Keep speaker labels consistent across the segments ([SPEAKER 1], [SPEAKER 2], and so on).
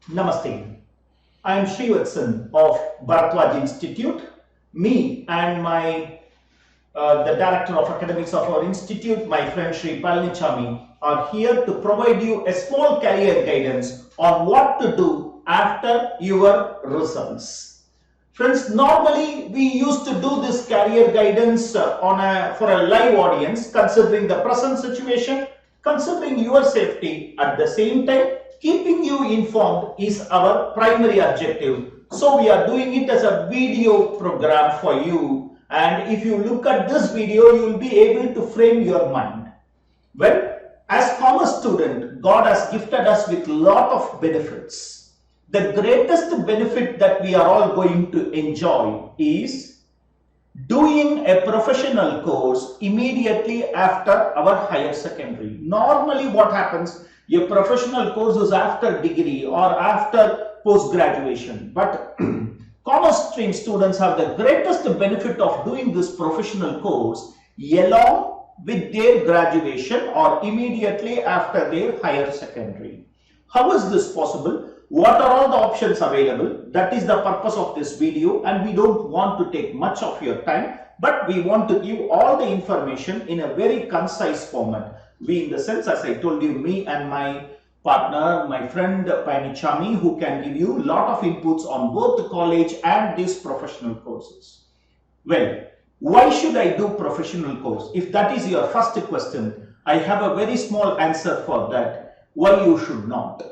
[SPEAKER 1] Namaste. I am Srivatsan of Bharadwaj Institute. Me and the director of academics of our institute, my friend Sri Palnichami, are here to provide you a small career guidance on what to do after your results. Friends, normally we used to do this career guidance for a live audience, considering the present situation, considering your safety. At the same time, keeping you informed is our primary objective. So we are doing it as a video program for you. And if you look at this video, you will be able to frame your mind. Well, as commerce student, God has gifted us with a lot of benefits. The greatest benefit that we are all going to enjoy is doing a professional course immediately after our higher secondary. Normally what happens, a professional course is after degree or after post-graduation. But commerce stream students have the greatest benefit of doing this professional course along with their graduation or immediately after their higher secondary. How is this possible? What are all the options available? That is the purpose of this video, and we don't want to take much of your time, but we want to give all the information in a very concise format. We, in the sense, as I told you, me and my partner, my friend Palnichami, who can give you a lot of inputs on both the college and these professional courses. Well, why should I do professional course? If that is your first question, I have a very small answer for that. Why you should not?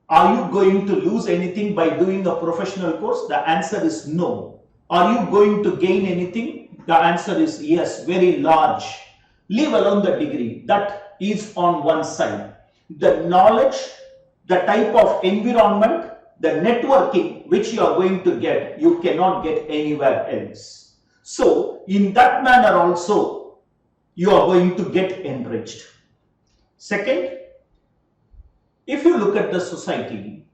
[SPEAKER 1] Are you going to lose anything by doing a professional course? The answer is no. Are you going to gain anything? The answer is yes, very large. Leave alone the degree. That is on one side. The knowledge, the type of environment, the networking which you are going to get, you cannot get anywhere else. So, in that manner also, you are going to get enriched. Second, if you look at the society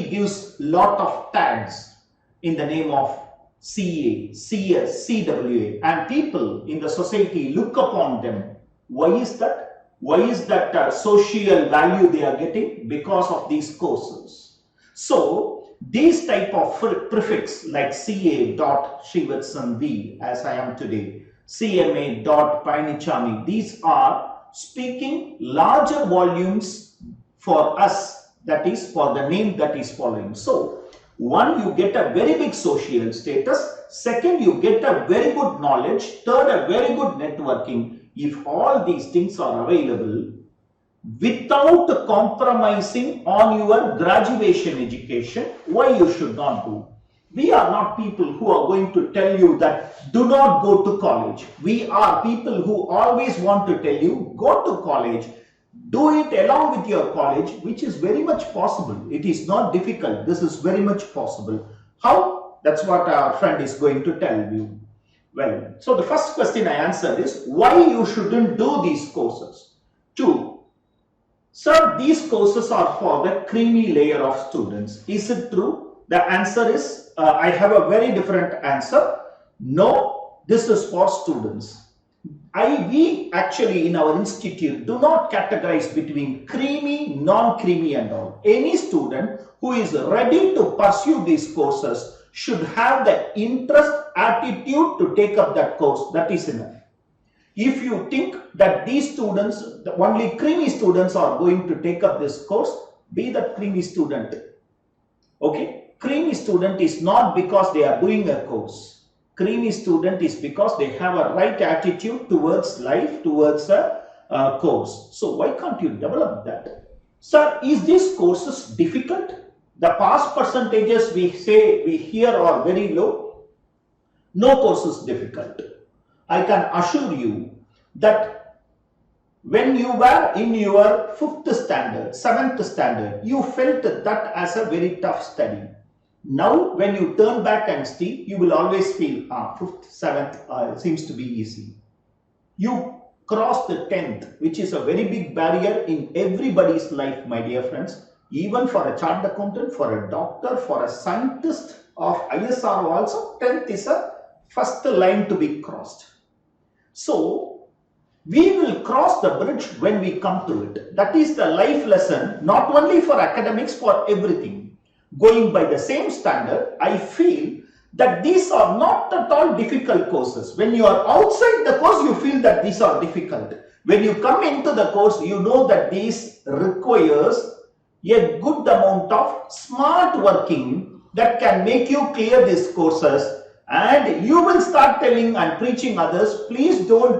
[SPEAKER 1] gives lot of tags in the name of CA, CS, CWA, and people in the society look upon them. Why is that? Why is that social value they are getting? Because of these courses. So, these type of prefix like CA.Srivatsan V, as I am today, CMA.Palnichami, these are speaking larger volumes for us, that is for the name that is following. So, one, you get a very big social status. Second, you get a very good knowledge. Third, a very good networking. If all these things are available without compromising on your graduation education, why you should not do? We are not people who are going to tell you that do not go to college. We are people who always want to tell you go to college, do it along with your college, which is very much possible. It is not difficult. This is very much possible. How? That's what our friend is going to tell you. Well, so the first question I answered is why you shouldn't do these courses. 2. Sir, these courses are for the creamy layer of students. Is it true? The answer is, I have a very different answer. No, this is for students. We actually in our institute do not categorize between creamy, non-creamy and all. Any student who is ready to pursue these courses should have the interest, attitude to take up that course. That is enough. If you think that these students, only creamy students are going to take up this course, be that creamy student. Okay? Creamy student is not because they are doing a course. Creamy student is because they have a right attitude towards life, towards a course. So why can't you develop that? Sir, is these courses difficult? The pass percentages we hear are very low. No course is difficult. I can assure you that when you were in your 5th standard, 7th standard, you felt that as a very tough study. Now, when you turn back and see, you will always feel, 5th, 7th seems to be easy. You cross the 10th, which is a very big barrier in everybody's life, my dear friends. Even for a chartered accountant, for a doctor, for a scientist of ISR also, 10th is a first line to be crossed. So, We will cross the bridge when we come to it. That is the life lesson, not only for academics, for everything. Going by the same standard, I feel that these are not at all difficult courses. When you are outside the course, you feel that these are difficult. When you come into the course, you know that this requires a good amount of smart working that can make you clear these courses, and you will start telling and preaching others, please don't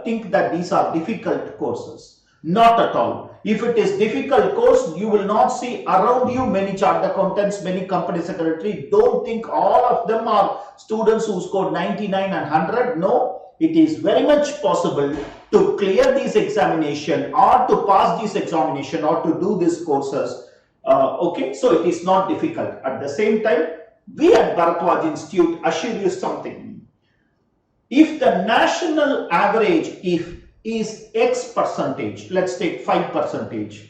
[SPEAKER 1] think that these are difficult courses. Not at all. If it is difficult course, you will not see around you many chartered accountants, many company secretary. Don't think all of them are students who scored 99 and 100. No, it is very much possible to clear this examination or to pass this examination or to do these courses. Okay, so it is not difficult. At the same time, we at Bharadwaj Institute assure you something. If the national average is X percentage, let's take 5%,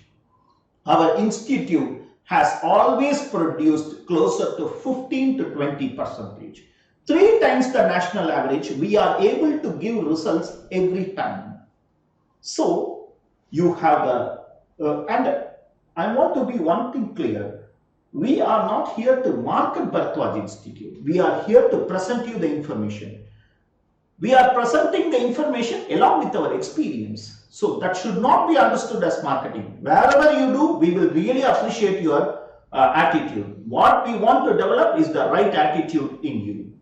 [SPEAKER 1] our institute has always produced closer to 15 to 20%. 3 times the national average, we are able to give results every time. So you have and I want to be one thing clear. We are not here to market Bharadwaj Institute. We are here to present you the information. We are presenting the information along with our experience. So that should not be understood as marketing. Wherever you do, we will really appreciate your attitude. What we want to develop is the right attitude in you.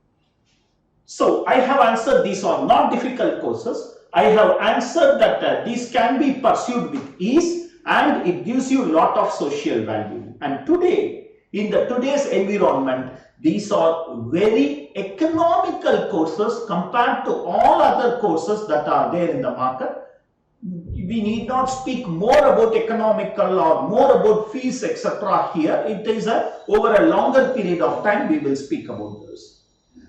[SPEAKER 1] So I have answered these are not difficult courses. I have answered that these can be pursued with ease, and it gives you a lot of social value. And today, in today's environment, these are very economical courses compared to all other courses that are there in the market. We need not speak more about economical or more about fees, etc. here. It is over a longer period of time we will speak about this.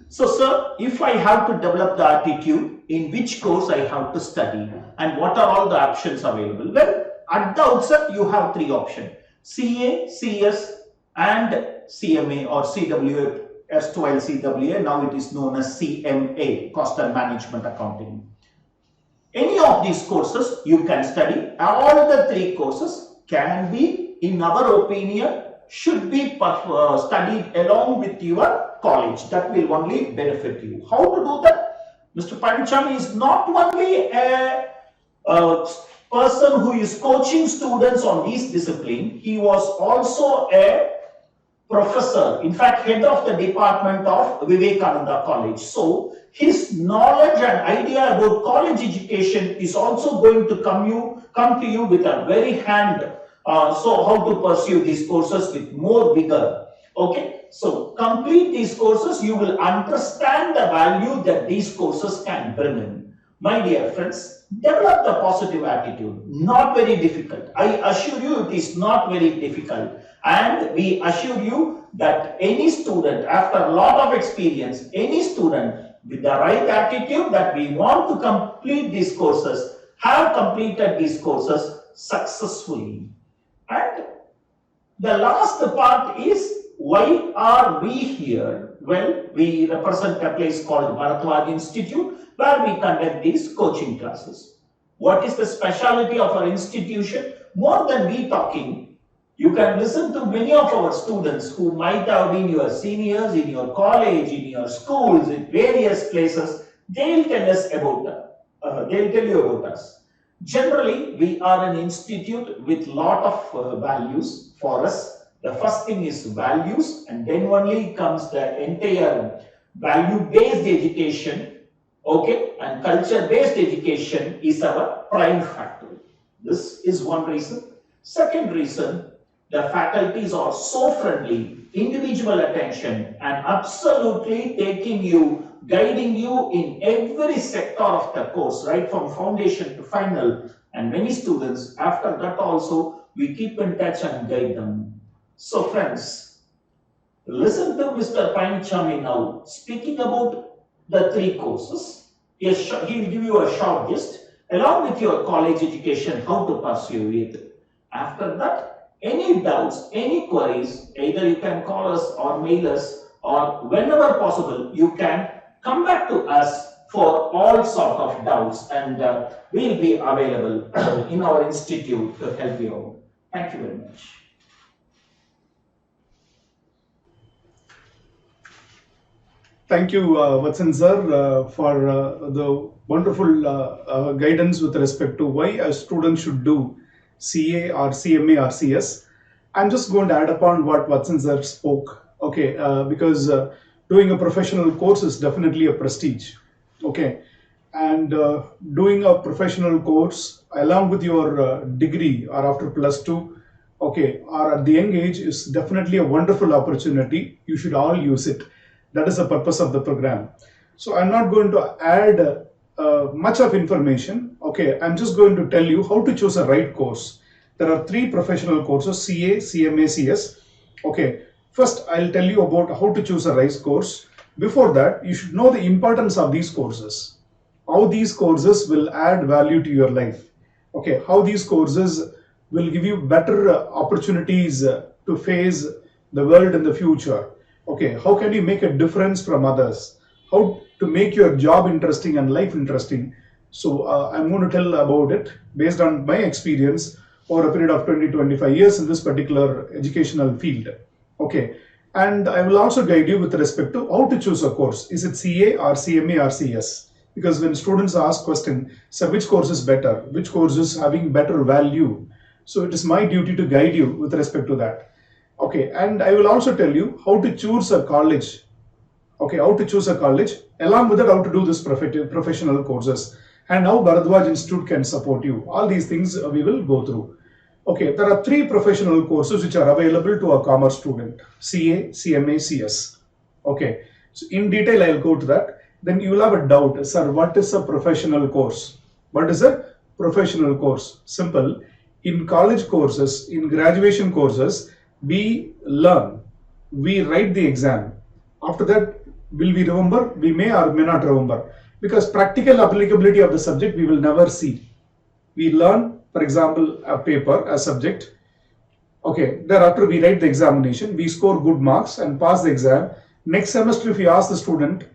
[SPEAKER 1] So, sir, if I have to develop the attitude, in which course I have to study and what are all the options available? Well, at the outset, you have 3 options: CA, CS and CMA, or CWA, erstwhile CWA, now it is known as CMA, Cost and Management Accounting. Any of these courses you can study. All the 3 courses can be, in our opinion, should be studied along with your college. That will only benefit you. How to do that? Mr. Panichami is not only a person who is coaching students on this discipline, he was also a professor, in fact head of the department of Vivekananda College. So his knowledge and idea about college education is also going to come to you with a very hand. So how to pursue these courses with more vigor. Okay, so complete these courses, you will understand the value that these courses can bring in. My dear friends, develop the positive attitude. Not very difficult. I assure you it is not very difficult. And we assure you that any student, after a lot of experience, any student with the right attitude that we want to complete these courses, have completed these courses successfully. And the last part is, why are we here? Well, we represent a place called Bharadwaj Institute, where we conduct these coaching classes. What is the speciality of our institution? More than we talking, you can listen to many of our students who might have been your seniors in your college, in your schools, in various places. They'll tell us about they'll tell you about us. Generally, we are an institute with lot of values for us. The first thing is values, and then only comes the entire value-based education, okay, and culture-based education is our prime factor. This is one reason. Second reason, the faculties are so friendly, individual attention, and absolutely taking you, guiding you in every sector of the course, right from foundation to final. And many students, after that also, we keep in touch and guide them. So friends, listen to Mr. Panichami now, speaking about the 3 courses. He will give you a short gist, along with your college education, how to pursue it. After that, any doubts, any queries, either you can call us or mail us, or whenever possible, you can come back to us for all sort of doubts, and we'll be available in our institute to help you out. Thank you very much.
[SPEAKER 2] Thank you, Vatsan sir, for the wonderful guidance with respect to why a student should do CA or CMA or CS. I'm just going to add upon what Vatsan sir spoke, okay, because doing a professional course is definitely a prestige, okay, and doing a professional course along with your degree or after +2, okay, or at the young age is definitely a wonderful opportunity. You should all use it. That is the purpose of the program. So I'm not going to add much of information. Okay, I'm just going to tell you how to choose a right course. There are 3 professional courses: CA, CMA, CS. Okay, first I'll tell you about how to choose a right course. Before that, you should know the importance of these courses, how these courses will add value to your life. Okay, how these courses will give you better opportunities to face the world in the future. Okay, how can you make a difference from others? How to make your job interesting and life interesting? So I'm going to tell about it based on my experience over a period of 20-25 years in this particular educational field. Okay, and I will also guide you with respect to how to choose a course. Is it CA or CMA or CS? Because when students ask question, so which course is better? Which course is having better value? So it is my duty to guide you with respect to that. Okay, and I will also tell you how to choose a college. Okay, how to choose a college, along with that how to do this professional courses, and how Bharadwaj Institute can support you. All these things we will go through. Okay, there are 3 professional courses which are available to a commerce student: CA, CMA, CS. Okay, so in detail I'll go to that. Then you will have a doubt, sir, what is a professional course? What is a professional course? Simple. In college courses, in graduation courses, we learn, we write the exam. After that, will we remember? We may or may not remember, because practical applicability of the subject we will never see. We learn, for example, a paper, a subject. Okay, thereafter we write the examination, we score good marks and pass the exam. Next semester, if you ask the student,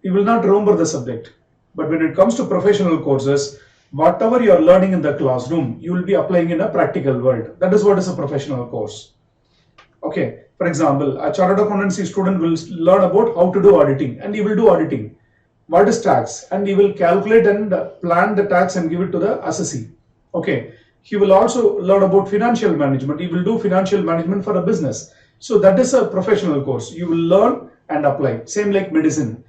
[SPEAKER 2] he will not remember the subject. But when it comes to professional courses, whatever you are learning in the classroom, you will be applying in a practical world. That is what is a professional course. Okay, for example, a chartered accountancy student will learn about how to do auditing, and he will do auditing. What is tax? And he will calculate and plan the tax and give it to the assessee. Okay, he will also learn about financial management. He will do financial management for a business. So that is a professional course. You will learn and apply. Same like medicine.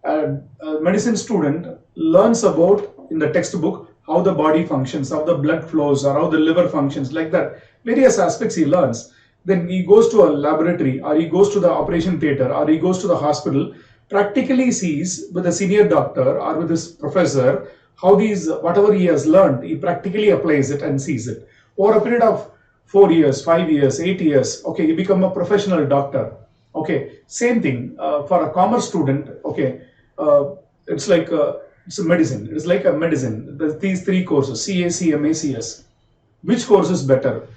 [SPEAKER 2] A medicine student learns about in the textbook how the body functions, how the blood flows, or how the liver functions, like that. Various aspects he learns. Then he goes to a laboratory, or he goes to the operation theater, or he goes to the hospital, practically sees with a senior doctor or with his professor how these, whatever he has learned, he practically applies it and sees it. Over a period of 4 years, 5 years, 8 years, okay, you become a professional doctor. Okay, same thing for a commerce student. Okay, it's like it's a medicine. It's like a medicine. These 3 courses: CA, CMA, CS. Which course is better?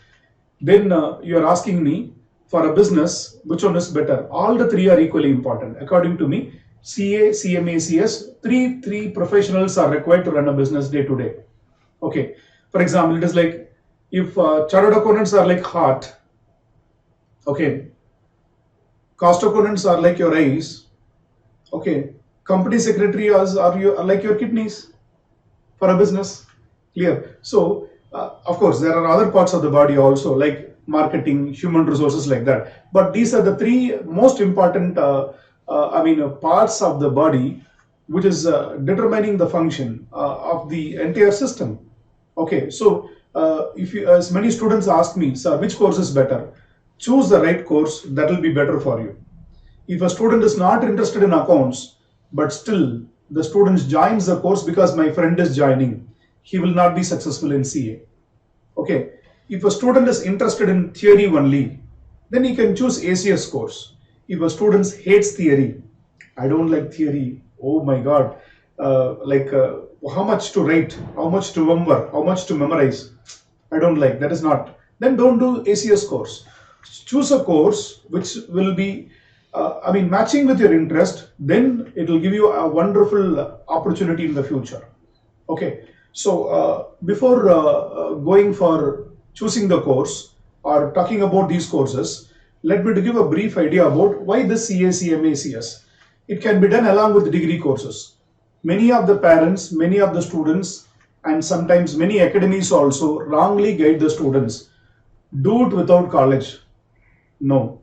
[SPEAKER 2] Then you are asking me for a business, which one is better? All the 3 are equally important. According to me, CA, CMA, CS, three professionals are required to run a business day to day. Okay, for example, it is like if chartered accountants are like heart. Okay, cost accountants are like your eyes. Okay, company secretary are like your kidneys for a business. Clear? So of course, there are other parts of the body also, like marketing, human resources, like that. But these are the 3 most important, parts of the body, which is determining the function of the entire system. Okay, so if you, as many students ask me, sir, which course is better? Choose the right course. That will be better for you. If a student is not interested in accounts, but still the student joins the course because my friend is joining, he will not be successful in CA. Okay, if a student is interested in theory only, then he can choose ACS course. If a student hates theory, I don't like theory, oh my god, how much to write, how much to remember, how much to memorize, I don't like, that is not, then don't do ACS course. Choose a course which will be matching with your interest, then it will give you a wonderful opportunity in the future. Okay, so before going for choosing the course or talking about these courses, let me to give a brief idea about why this CA, CMA, ACS. It can be done along with degree courses. Many of the parents, many of the students, and sometimes many academies also wrongly guide the students. Do it without college. No,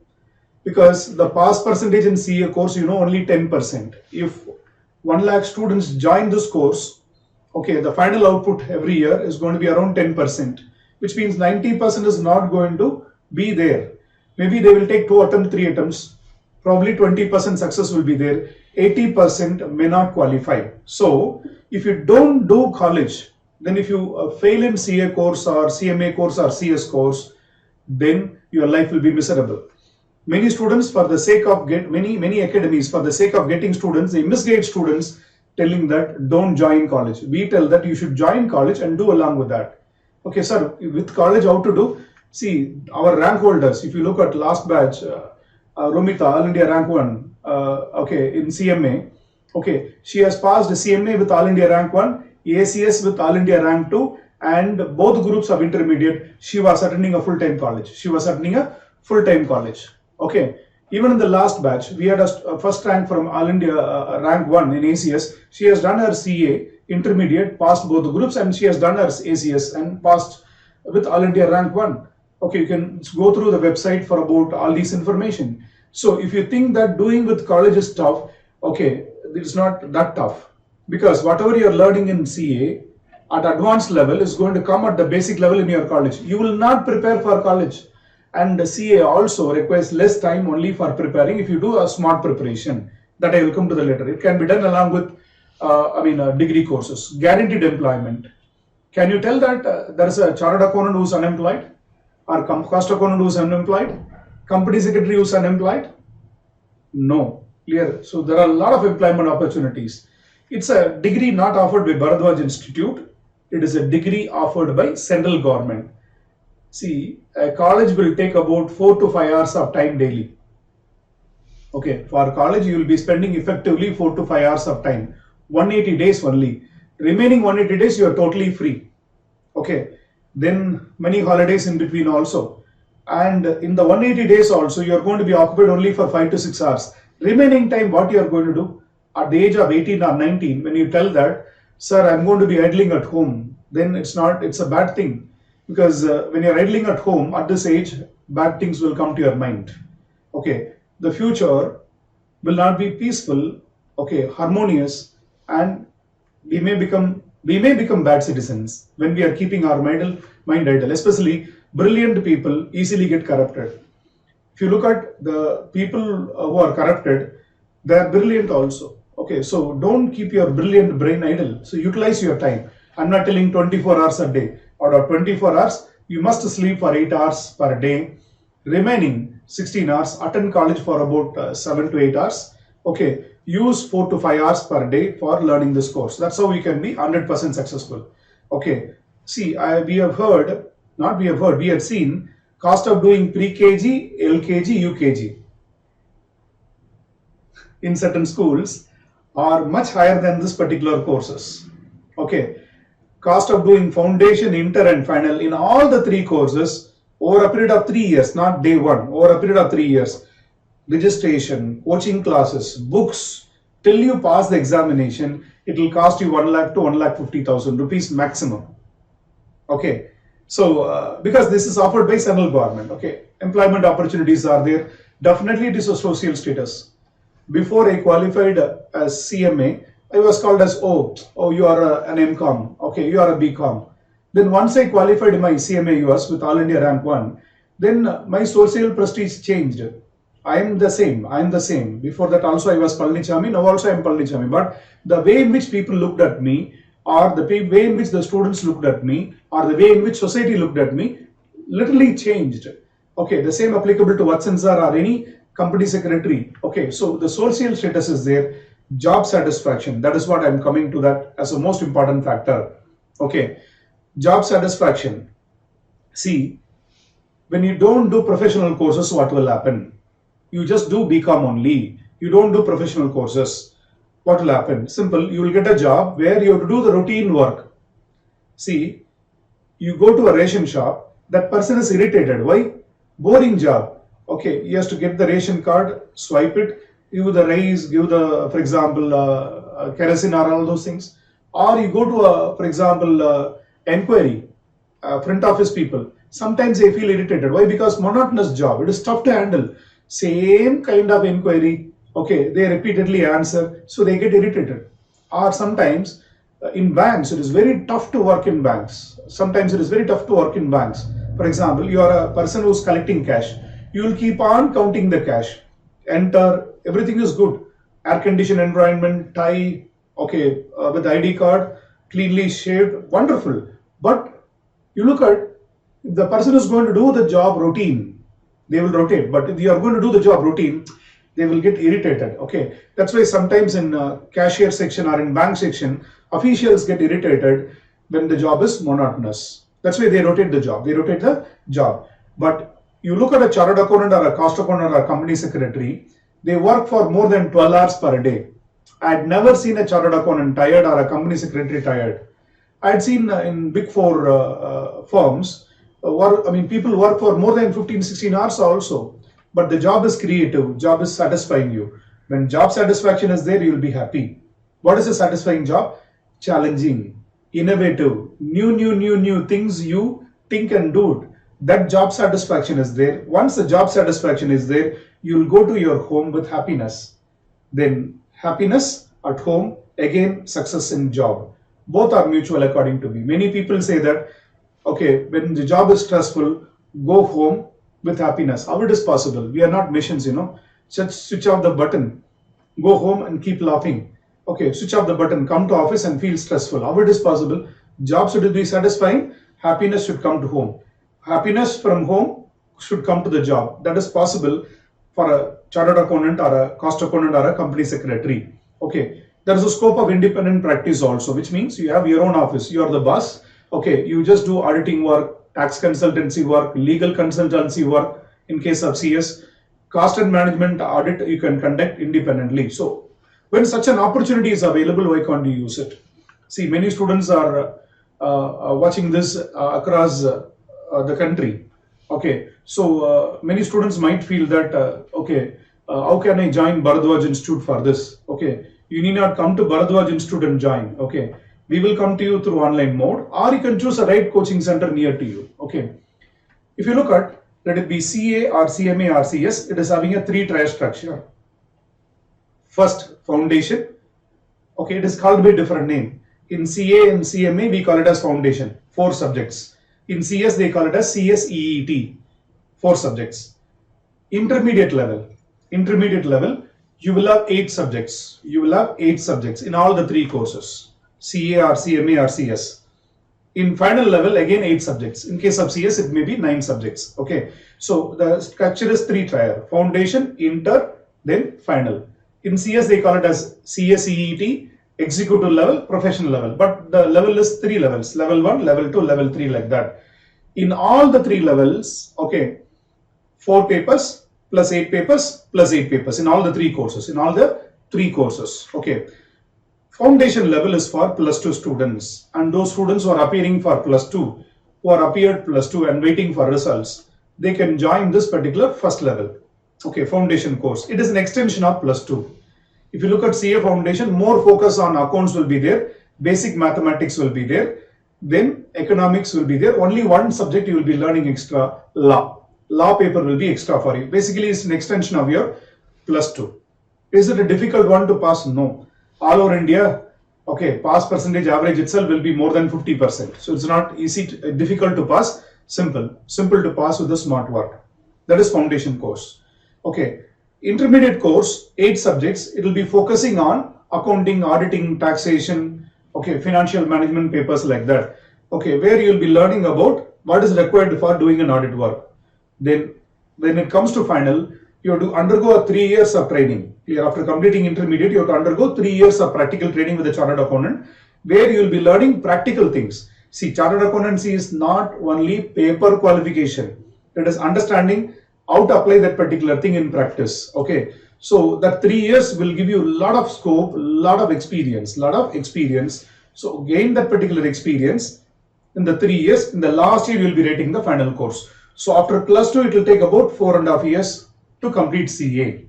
[SPEAKER 2] because the pass percentage in CA course, only 10%. If 1 lakh students join this course, okay, the final output every year is going to be around 10%, which means 90% is not going to be there. Maybe they will take 2 attempts, 3 attempts, probably 20% success will be there, 80% may not qualify. So if you don't do college, then if you fail in CA course or CMA course or CS course, then your life will be miserable. Many students, for the sake of many academies, for the sake of getting students, they misguide students, telling that don't join college. We tell that you should join college and do along with that. Okay, sir, with college, how to do? See, our rank holders, if you look at last batch, Romita, All India Rank 1, okay, in CMA, okay, she has passed CMA with All India Rank 1, ACS with All India Rank 2, and both groups of intermediate. She was attending a full-time college. Okay, even in the last batch, we had a first rank from All India Rank 1 in ACS. She has done her CA intermediate, passed both the groups, and she has done her ACS and passed with All India Rank 1. Okay, you can go through the website for about all these information. So if you think that doing with college is tough, okay, it's not that tough, because whatever you're learning in CA at advanced level is going to come at the basic level in your college. You will not prepare for college. And the CA also requires less time only for preparing if you do a smart preparation. That I will come to the later. It can be done along with degree courses. Guaranteed employment. Can you tell that there is a chartered accountant who is unemployed, or cost accountant who is unemployed, company secretary who is unemployed? No. Clear. So there are a lot of employment opportunities. It's a degree not offered by Bharadwaj Institute. It is a degree offered by central government. See, a college will take about 4 to 5 hours of time daily. Okay, for college you will be spending effectively 4 to 5 hours of time. 180 days only. Remaining 180 days you are totally free. Okay, then many holidays in between also. And in the 180 days also you are going to be occupied only for 5 to 6 hours. Remaining time, what you are going to do? At the age of 18 or 19, when you tell that, sir, I'm going to be idling at home, then it's a bad thing. Because when you're idling at home at this age, bad things will come to your mind. Okay, the future will not be peaceful, okay, harmonious, and we may become bad citizens when we are keeping our mind idle. Especially brilliant people easily get corrupted. If you look at the people who are corrupted, they are brilliant also. Okay, so don't keep your brilliant brain idle. So utilize your time. I'm not telling 24 hours a day. Out of 24 hours, you must sleep for 8 hours per day. Remaining 16 hours, attend college for about 7 to 8 hours. Okay, use 4 to 5 hours per day for learning this course. That's how we can be 100% successful. Okay, see, we had seen cost of doing pre-KG, LKG, UKG in certain schools are much higher than this particular courses. Okay. Cost of doing foundation, inter and final in all the 3 courses over a period of 3 years, not day 1, over a period of 3 years. Registration, coaching classes, books, till you pass the examination, it will cost you 1 lakh to 1,50,000 rupees maximum. Okay, so because this is offered by central government, okay, employment opportunities are there. Definitely it is a social status. Before I qualified as CMA, I was called as, oh, you are an MCom, okay, you are a BCom. Then once I qualified my CMA US with All India Rank 1, then my social prestige changed. I am the same. Before that also I was Palnichami, now also I am Palnichami. But the way in which people looked at me, or the way in which the students looked at me, or the way in which society looked at me, literally changed. Okay, the same applicable to Watson sir or any company secretary. Okay, so the social status is there. Job satisfaction, that is what I'm coming to that as a most important factor. Okay, job satisfaction. See, when you don't do professional courses, what will happen? you just do BCom only, you don't do professional courses, what will happen? Simple, you will get a job where you have to do the routine work. See, you go to a ration shop, that person is irritated. Why? Boring job. Okay, he has to get the ration card, swipe it, give the rice, give the, for example, kerosene or all those things. Or you go to a, for example, enquiry, front office people. Sometimes they feel irritated. Why? Because monotonous job. It is tough to handle. Same kind of inquiry. Okay, they repeatedly answer, so they get irritated. Or sometimes in banks, it is very tough to work in banks. Sometimes it is very tough to work in banks. For example, you are a person who is collecting cash. You will keep on counting the cash. Enter, everything is good. Air conditioned environment, tie, okay, with ID card, cleanly shaved, wonderful. But you look at, if the person is going to do the job routine, they will rotate. But if you are going to do the job routine, they will get irritated. Okay, that's why sometimes in cashier section or in bank section, officials get irritated when the job is monotonous. That's why they rotate the job. They rotate the job. But you look at a chartered accountant or a cost accountant or a company secretary, they work for more than 12 hours per day. I had never seen a chartered accountant tired or a company secretary tired. I had seen in big four firms, people work for more than 15, 16 hours also. But the job is creative, job is satisfying you. When job satisfaction is there, you will be happy. What is a satisfying job? Challenging, innovative, new things you think and do it. That job satisfaction is there. Once the job satisfaction is there, you will go to your home with happiness. Then happiness at home, again success in job. Both are mutual according to me. Many people say that, okay, when the job is stressful, go home with happiness. How it is possible? We are not machines, Just switch off the button, go home and keep laughing. Okay, switch off the button, come to office and feel stressful. How it is possible? Job should be satisfying, happiness should come to home. Happiness from home should come to the job. That is possible for a chartered accountant or a cost accountant or a company secretary. Okay, there is a scope of independent practice also, which means you have your own office, you are the boss. Okay, you just do auditing work, tax consultancy work, legal consultancy work. In case of CS, cost and management audit you can conduct independently. So when such an opportunity is available, why can't you use it? See, many students are watching this across the country. Okay, so many students might feel that, how can I join Bharadwaj Institute for this? Okay, you need not come to Bharadwaj Institute and join. Okay, we will come to you through online mode, or you can choose a right coaching center near to you. Okay, if you look at, let it be CA or CMA or CS, it is having a 3-tier structure. First, foundation. Okay, it is called by a different name. In CA and CMA, we call it as foundation, 4 subjects. In CS, they call it as CSEET, 4 subjects. Intermediate level, you will have 8 subjects. You will have 8 subjects in all the 3 courses, CA or CMA or CS. In final level, again 8 subjects. In case of CS, it may be 9 subjects. Okay, so the structure is 3-tier: foundation, inter, then final. In CS, they call it as CSEET, executive level, professional level. But the level is 3 levels: level 1, level 2, level 3, like that. In all the 3 levels, okay, 4 papers plus 8 papers plus 8 papers in all the 3 courses. Okay. Foundation level is for +2 students, and those students who are appearing for +2, who are appeared +2 and waiting for results, they can join this particular first level. Okay, foundation course. It is an extension of +2. If you look at CA foundation, more focus on accounts will be there, basic mathematics will be there, then economics will be there. Only one subject you will be learning extra, law. Law paper will be extra for you. Basically, it's an extension of your +2. Is it a difficult one to pass? No. All over India, okay, pass percentage average itself will be more than 50%. So it's not easy, difficult to pass, simple to pass with the smart work. That is foundation course. Okay, intermediate course, 8 subjects. It will be focusing on accounting, auditing, taxation, okay, financial management papers, like that. Okay, where you will be learning about what is required for doing an audit work. Then when it comes to final, you have to undergo 3 years of training. After completing intermediate, you have to undergo 3 years of practical training with a chartered accountant, where you will be learning practical things. See, chartered accountancy is not only paper qualification. It is understanding how to apply that particular thing in practice. Okay, so that 3 years will give you a lot of scope, lot of experience. So gain that particular experience in the 3 years. In the last year, you will be rating the final course. So after plus 2, it will take about 4.5 years to complete CA.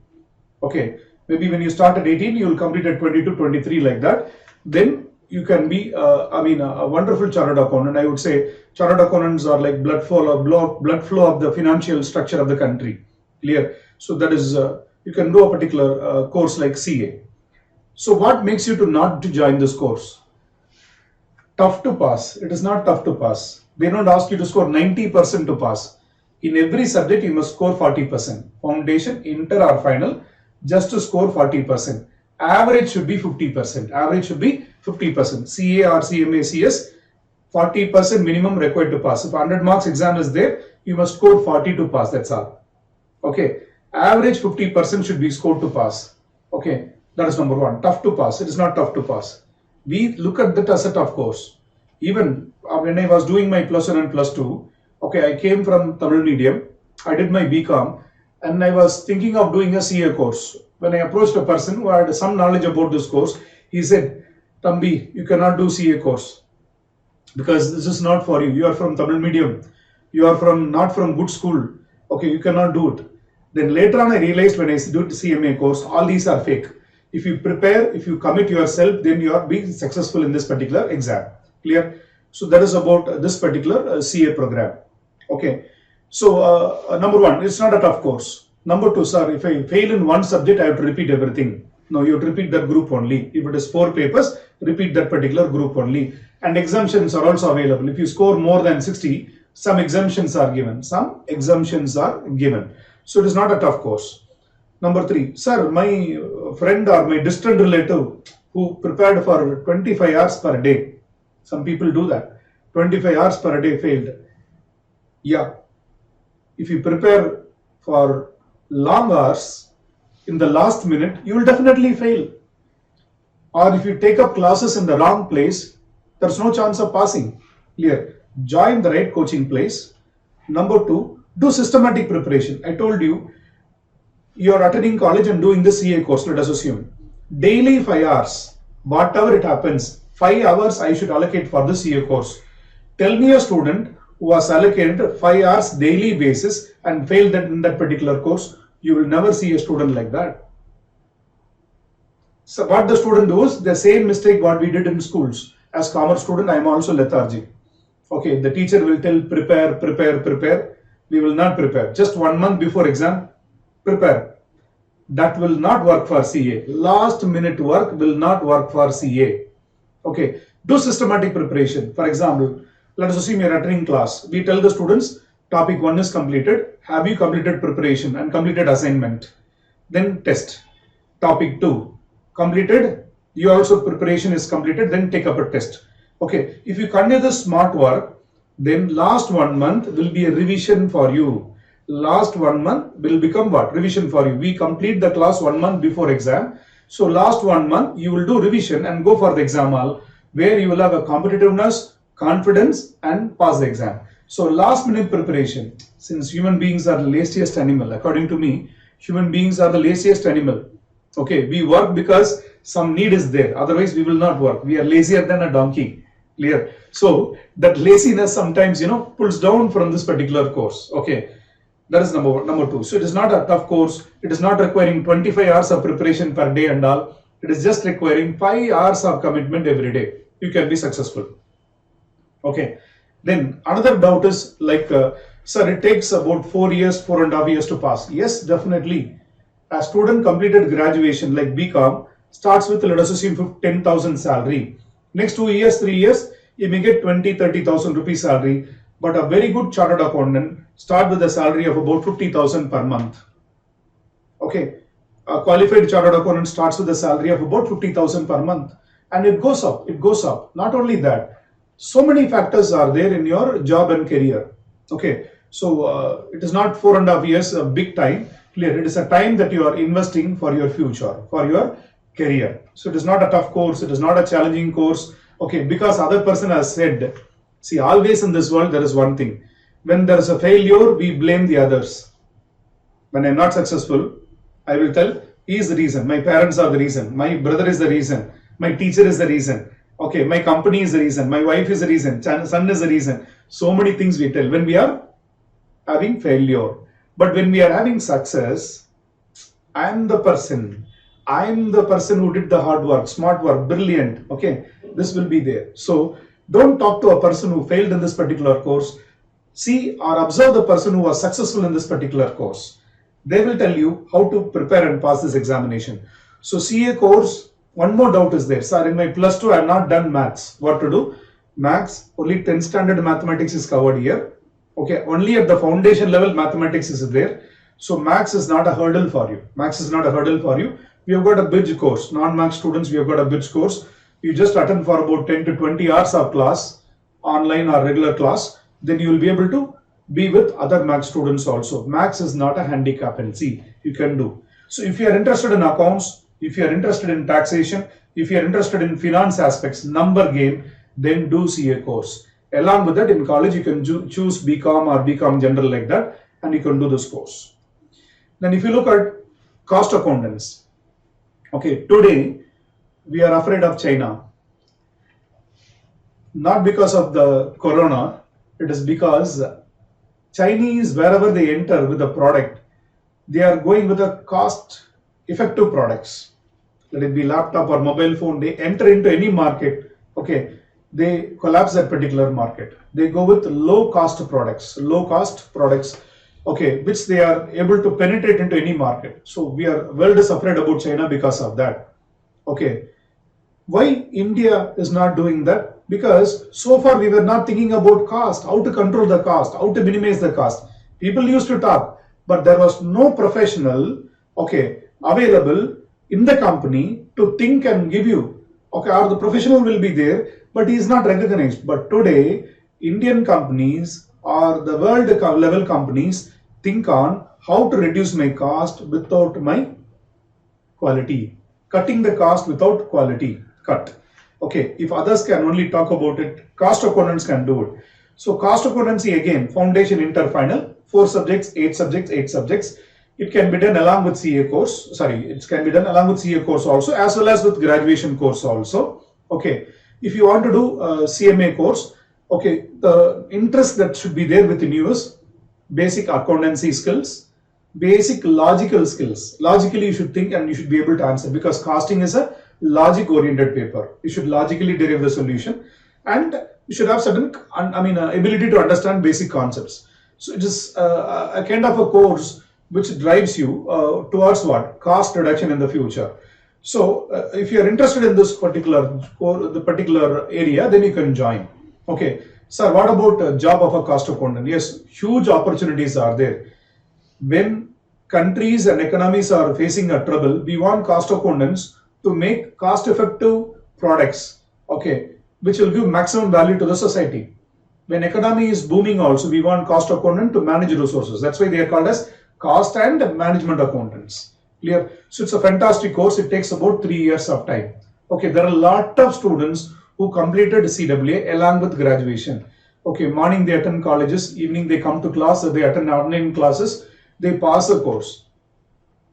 [SPEAKER 2] Okay, maybe when you start at 18, you will complete at 22, 23 like that. Then you can be, a wonderful chartered accountant. I would say chartered accountants are like blood flow of the financial structure of the country. Clear? So that is, you can do a particular course like CA. So what makes you to not to join this course? Tough to pass. It is not tough to pass. They don't ask you to score 90% to pass. In every subject, you must score 40%. Foundation, inter or final, just to score 40%. Average should be 50%. Average should be 50%. CA or CMA, CS, 40% minimum required to pass. If 100 marks exam is there, you must score 40 to pass. That's all. Okay. Average 50% should be scored to pass. Okay. That is number one. Tough to pass. It is not tough to pass. We look at that as a tough course. Even when I was doing my plus 1 and plus 2, okay, I came from Tamil medium. I did my BCom and I was thinking of doing a CA course. When I approached a person who had some knowledge about this course, he said, Tambi, you cannot do CA course because this is not for you. You are from Tamil medium. You are not from good school. Okay, you cannot do it. Then later on I realized when I do the CMA course, all these are fake. If you prepare, if you commit yourself, then you are being successful in this particular exam. Clear? So that is about this particular CA program. Okay. So number one, it's not a tough course. Number two, sir, if I fail in one subject, I have to repeat everything. No, you have to repeat that group only. If it is 4 papers, repeat that particular group only. And exemptions are also available. If you score more than 60, some exemptions are given. So it is not a tough course. Number three, sir, my friend or my distant relative who prepared for 25 hours per day. Some people do that. 25 hours per day failed. Yeah. If you prepare for long hours in the last minute, you will definitely fail. Or if you take up classes in the wrong place, there's no chance of passing. Clear? Join the right coaching place. Number two, do systematic preparation. I told you, you are attending college and doing the CA course, let us assume. Daily 5 hours, whatever it happens, 5 hours I should allocate for the CA course. Tell me a student who was allocated 5 hours daily basis and failed in that particular course. You will never see a student like that. So what the student does, the same mistake what we did in schools. As commerce student, I am also lethargic. Okay, the teacher will tell prepare. We will not prepare. Just 1 month before exam, prepare. That will not work for CA. Last minute work will not work for CA. Okay, do systematic preparation. For example, let us assume you are attending class. We tell the students, topic 1 is completed. Have you completed preparation and completed assignment? Then test. Topic 2, completed. You also preparation is completed. Then take up a test. Okay, if you continue the smart work, then last 1 month will be a revision for you. Last 1 month will become what? Revision for you. We complete the class 1 month before exam. So last 1 month you will do revision and go for the exam hall where you will have a competitiveness, confidence and pass the exam. So last minute preparation, since human beings are the laziest animal, according to me, human beings are the laziest animal. Okay, we work because some need is there. Otherwise we will not work. We are lazier than a donkey. Clear? So that laziness sometimes, pulls down from this particular course. Okay. That is number two. So it is not a tough course. It is not requiring 25 hours of preparation per day and all. It is just requiring 5 hours of commitment every day. You can be successful. Okay. Then another doubt is like, sir, it takes about 4.5 years to pass. Yes, definitely. A student completed graduation like BCom starts with, let us assume, 10,000 salary. Next 2 years, 3 years, you may get 20,000-30,000 rupees salary. But a very good chartered accountant start with a salary of about 50,000 per month. Okay, a qualified chartered accountant starts with a salary of about 50,000 per month, and it goes up. It goes up. Not only that, so many factors are there in your job and career. Okay, so it is not 4.5 years a big time. Clear? It is a time that you are investing for your future, for your career. So it is not a tough course. It is not a challenging course. Okay, because other person has said. See, always in this world, there is one thing. When there is a failure, we blame the others. When I'm not successful, I will tell he is the reason, my parents are the reason, my brother is the reason, my teacher is the reason, okay, my company is the reason, my wife is the reason, son is the reason. So many things we tell when we are having failure. But when we are having success, I'm the person. I'm the person who did the hard work, smart work, brilliant. Okay, this will be there. So don't talk to a person who failed in this particular course. See or observe the person who was successful in this particular course. They will tell you how to prepare and pass this examination. So CA course, one more doubt is there. Sir, in my plus 2, I have not done maths. What to do? Maths, only 10th standard mathematics is covered here. Okay, only at the foundation level mathematics is there. So maths is not a hurdle for you. Maths is not a hurdle for you. We have got a bridge course. Non-maths students, we have got a bridge course. You just attend for about 10 to 20 hours of class, online or regular class. Then you will be able to be with other maths students also. Maths is not a handicap, and see, you can do. So if you are interested in accounts, if you are interested in taxation, if you are interested in finance aspects, number game, then do CA course. Along with that, in college, you can choose BCom or BCom General like that, and you can do this course. Then if you look at cost accountants, okay, today we are afraid of China. Not because of the corona, it is because Chinese, wherever they enter with a product, they are going with a cost effective products. Let it be laptop or mobile phone, they enter into any market, okay, they collapse that particular market. They go with low cost products, okay, which they are able to penetrate into any market. So world is afraid about China because of that. Okay, why India is not doing that? Because so far we were not thinking about cost, how to control the cost, how to minimize the cost. People used to talk, but there was no professional, okay, available in the company to think and give you, okay, or the professional will be there, but he is not recognized. But today, Indian companies or the world level companies think on how to reduce my cost without my quality, cutting the cost without quality cut. Okay, if others can only talk about it, cost accountants can do it. So cost accountancy, again, foundation, inter, final, 4 subjects, 8 subjects, 8 subjects. It can be done along with CA course. It can be done along with CA course also, as well as with graduation course also. Okay, if you want to do CMA course, okay, the interest that should be there within you is basic accountancy skills, basic logical skills. Logically, you should think and you should be able to answer, because costing is a logic-oriented paper. You should logically derive the solution, and you should have certain, ability to understand basic concepts. So it is a kind of a course which drives you towards what? Cost reduction in the future. So if you are interested in this particular area, then you can join. Okay, sir, what about job of a cost accountant? Yes, huge opportunities are there. When countries and economies are facing a trouble, we want cost accountants to make cost effective products, okay, which will give maximum value to the society. When economy is booming also, we want cost accountant to manage resources. That's why they are called as cost and management accountants. Clear? So it's a fantastic course. It takes about 3 years of time. Okay, there are a lot of students who completed CWA along with graduation. Okay, morning they attend colleges, evening they come to class, they attend online classes, they pass the course.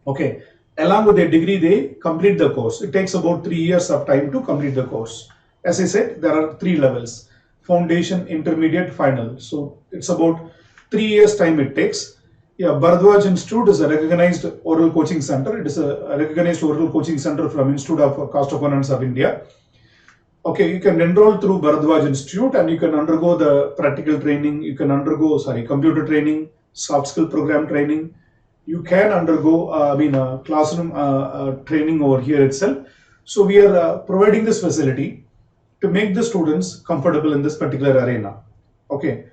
[SPEAKER 2] Okay, along with their degree, they complete the course. It takes about 3 years of time to complete the course. As I said, there are 3 levels: foundation, intermediate, final. So it's about 3 years time it takes. Yeah, Bharadwaj Institute is a recognized oral coaching center. It is a recognized oral coaching center from Institute of Cost Accountants of India. Okay, you can enroll through Bharadwaj Institute and you can undergo the practical training. You can undergo, computer training, soft skill program training. You can undergo, classroom training over here itself. So we are providing this facility to make the students comfortable in this particular arena. Okay,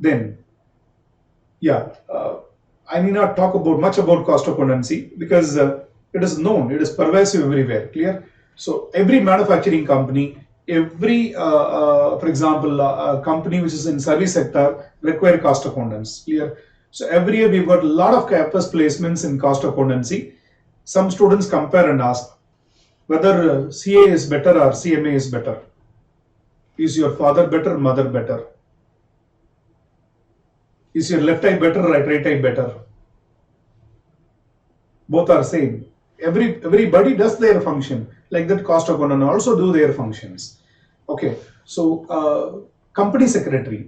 [SPEAKER 2] then, yeah. I need not talk much about cost accountancy because it is known, it is pervasive everywhere. Clear? So every manufacturing company, every, for example, company which is in service sector require cost accountants. Clear? So every year we've got a lot of campus placements in cost accountancy. Some students compare and ask whether CA is better or CMA is better. Is your father better, mother better? Is your left eye better, right eye better? both are same. Everybody does their function, like that cost accountant also do their functions. Okay, so company secretary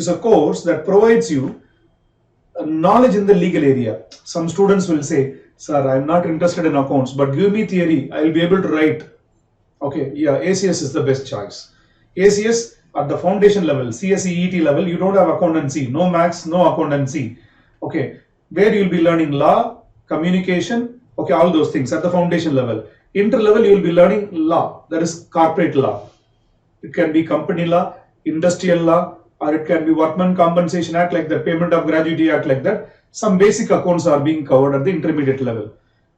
[SPEAKER 2] is a course that provides you knowledge in the legal area. Some students will say, sir, I'm not interested in accounts, but give me theory, I'll be able to write. Okay, yeah, ACS is the best choice. ACS at the foundation level, CSEET level, you don't have accountancy, no maths, no accountancy. Okay, where you'll be learning law, communication, okay, all those things at the foundation level. Inter level, you'll be learning law, that is corporate law. It can be company law, industrial law, or it can be Workman Compensation Act, like the Payment of Gratuity Act, like that. Some basic accounts are being covered at the intermediate level.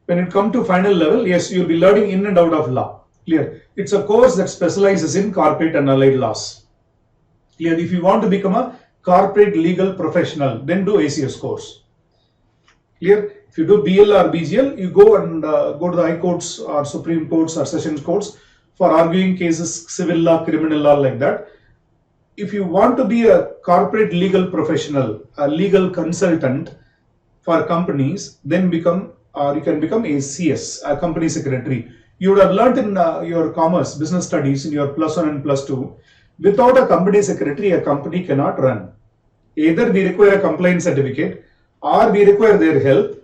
[SPEAKER 2] When it comes to final level, yes, you'll be learning in and out of law. Clear? It's a course that specializes in corporate and allied laws. Clear? If you want to become a corporate legal professional, then do ACS course. Clear? If you do BL or BGL, you go and go to the high courts or supreme courts or sessions courts for arguing cases, civil law, criminal law, like that. If you want to be a corporate legal professional, a legal consultant for companies, then you can become ACS, a company secretary. You would have learnt in your commerce, business studies in your +1 and +2, without a company secretary, a company cannot run. Either we require a compliance certificate, or we require their help,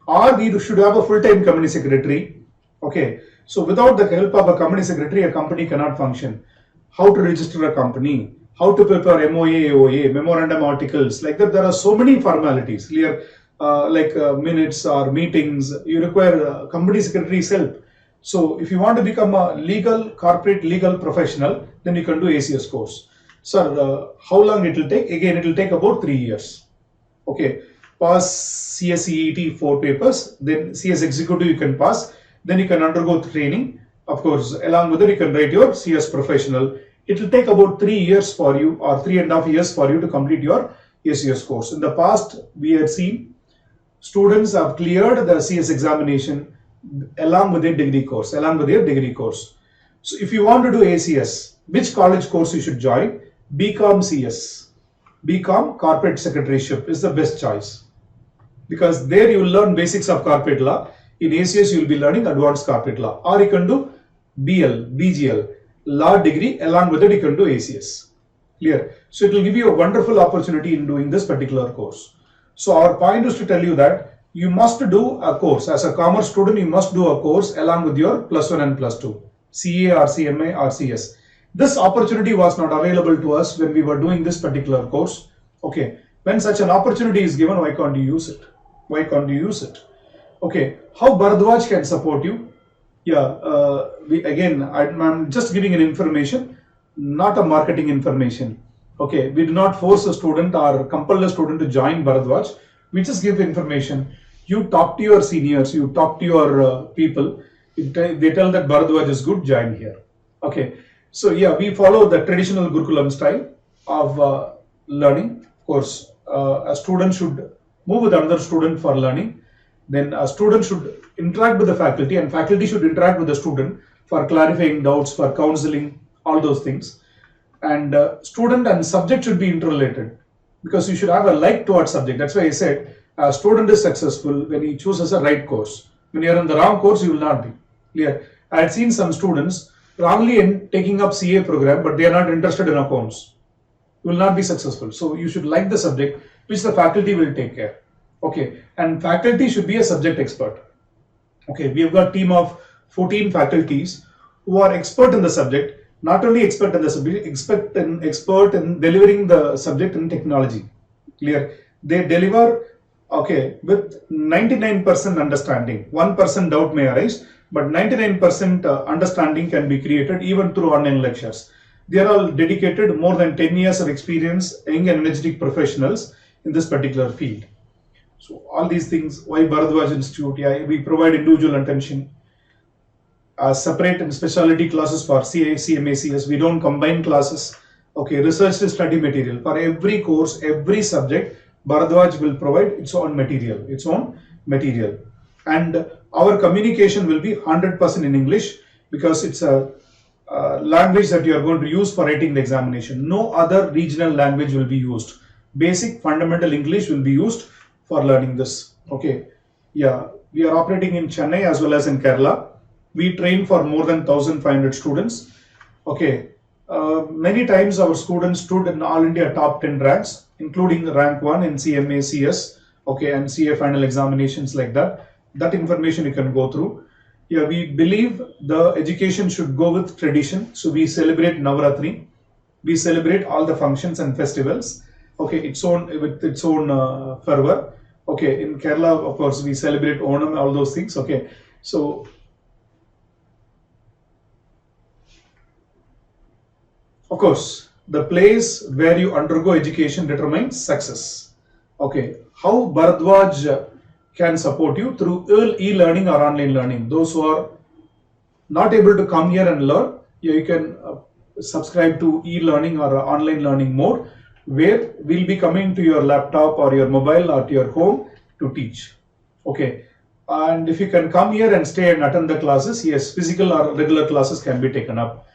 [SPEAKER 2] or we should have a full-time company secretary. Okay, so without the help of a company secretary, a company cannot function. How to register a company, how to prepare MOA, AOA, memorandum articles, like that. There are so many formalities, clear, like minutes or meetings. You require company secretary's help. So if you want to become a corporate legal professional, then you can do ACS course. Sir, how long it will take? Again, it will take about 3 years. Okay, pass CSEET 4 papers, then CS executive you can pass, then you can undergo training. Of course, along with it, you can write your CS professional. It will take about 3 years for you, or 3.5 years for you to complete your ACS course. In the past, we have seen students have cleared the CS examination along with their degree course, So if you want to do ACS, which college course you should join? BCom CS. BCom Corporate Secretaryship is the best choice, because there you will learn basics of corporate law. In ACS, you will be learning advanced corporate law. Or you can do BL, BGL, law degree, along with it you can do ACS. Clear? So it will give you a wonderful opportunity in doing this particular course. So our point is to tell you that you must do a course. As a commerce student, you must do a course along with your +1 and +2, CA or CMA or CS. This opportunity was not available to us when we were doing this particular course. Okay, when such an opportunity is given, why can't you use it? Why can't you use it? Okay, how Bharadwaj can support you? Yeah, I'm just giving an information, not a marketing information. Okay, we do not force a student or compel a student to join Bharadwaj. We just give information. You talk to your seniors, you talk to your people. If they tell that Bharadwaj is good, join here. Okay, so yeah, we follow the traditional Gurukulam style of learning. Of course, a student should move with another student for learning. Then a student should interact with the faculty, and faculty should interact with the student for clarifying doubts, for counseling, all those things. And student and subject should be interrelated, because you should have a like towards subject. That's why I said a student is successful when he chooses a right course. When you are in the wrong course, you will not be. Clear? I had seen some students wrongly in taking up CA program, but they are not interested in accounts. You will not be successful. So you should like the subject, which the faculty will take care. Okay, and faculty should be a subject expert. Okay, we have got a team of 14 faculties who are expert in the subject. Not only expert in the subject, expert in delivering the subject in technology. Clear? They deliver, okay, with 99% understanding. 1% doubt may arise, but 99% understanding can be created even through online lectures. They are all dedicated, more than 10 years of experience, young and energetic professionals in this particular field. So all these things, why Bharadwaj Institute? Yeah, we provide individual attention. Separate and specialty classes for CA, CMA, CS. We don't combine classes. Okay, research study material. For every course, every subject, Bharadwaj will provide its own material. And our communication will be 100% in English, because it's a language that you are going to use for writing the examination. No other regional language will be used. Basic fundamental English will be used for learning this. Okay. Yeah, we are operating in Chennai as well as in Kerala. We train for more than 1,500 students. Okay, many times our students stood in all India top 10 ranks, including rank 1 in CMA, CS, okay, and CA final examinations like that. That information you can go through. Yeah, we believe the education should go with tradition. So we celebrate Navaratri, we celebrate all the functions and festivals, okay, its own with its own fervor. Okay, in Kerala, of course, we celebrate Onam, all those things. Okay, so of course, the place where you undergo education determines success. Okay, how Bharadwaj can support you through e-learning or online learning. Those who are not able to come here and learn, you can subscribe to e-learning or online learning mode, where we'll be coming to your laptop or your mobile or to your home to teach. Okay, and if you can come here and stay and attend the classes, yes, physical or regular classes can be taken up.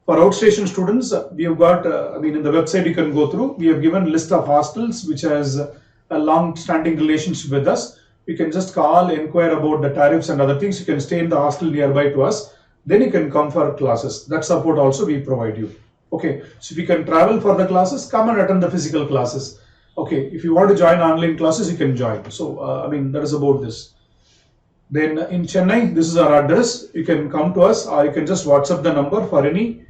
[SPEAKER 2] For outstation students, we have got, in the website you can go through, we have given list of hostels which has a long-standing relationship with us. You can just call, inquire about the tariffs and other things. You can stay in the hostel nearby to us. Then you can come for classes. That support also we provide you. Okay, so if you can travel for the classes, come and attend the physical classes. Okay, if you want to join online classes, you can join. So, that is about this. Then in Chennai, this is our address. You can come to us or you can just WhatsApp the number for any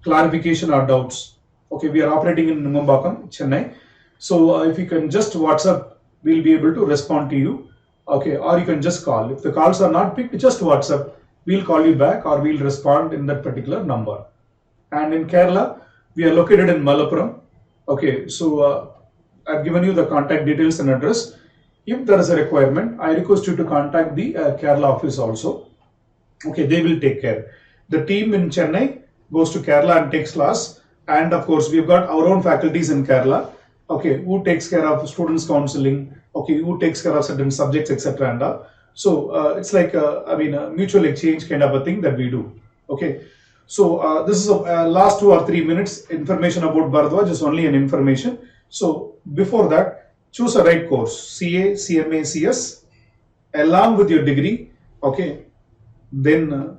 [SPEAKER 2] clarification or doubts. Okay, we are operating in Nungambakam, Chennai. So if you can just WhatsApp, we'll be able to respond to you. Okay, or you can just call. If the calls are not picked, just WhatsApp. We'll call you back or we'll respond in that particular number. And in Kerala, we are located in Malappuram. Okay, so I've given you the contact details and address. If there is a requirement, I request you to contact the Kerala office also. Okay, they will take care. The team in Chennai goes to Kerala and takes class, and of course we've got our own faculties in Kerala, okay, who takes care of students counseling, okay, who takes care of certain subjects, etc. and so it's like a mutual exchange kind of a thing that we do. Okay, so this is last 2 or 3 minutes information about Bharadwaj is only an information. So before that, choose a right course, CA, CMA, CS, along with your degree. Okay, then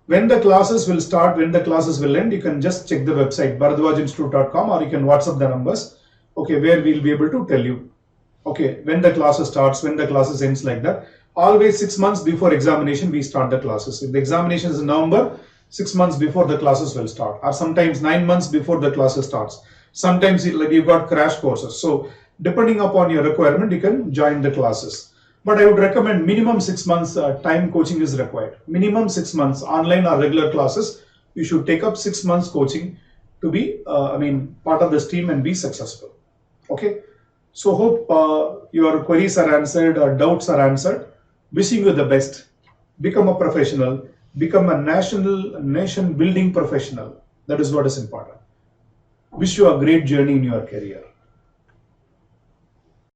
[SPEAKER 2] when the classes will start, when the classes will end, you can just check the website bharadwajinstitute.com, or you can WhatsApp the numbers, okay, where we'll be able to tell you, okay, when the classes starts, when the classes ends, like that. Always 6 months before examination we start the classes. If the examination is in November, 6 months before the classes will start, or sometimes 9 months before the classes starts. Sometimes we've got crash courses. So depending upon your requirement, you can join the classes. But I would recommend minimum 6 months time coaching is required. Minimum 6 months online or regular classes. You should take up 6 months coaching to be, part of this team and be successful. Okay. So hope your queries are answered or doubts are answered. Wishing you the best. Become a professional. Become a nation building professional. That is what is important. Wish you a great journey in your career.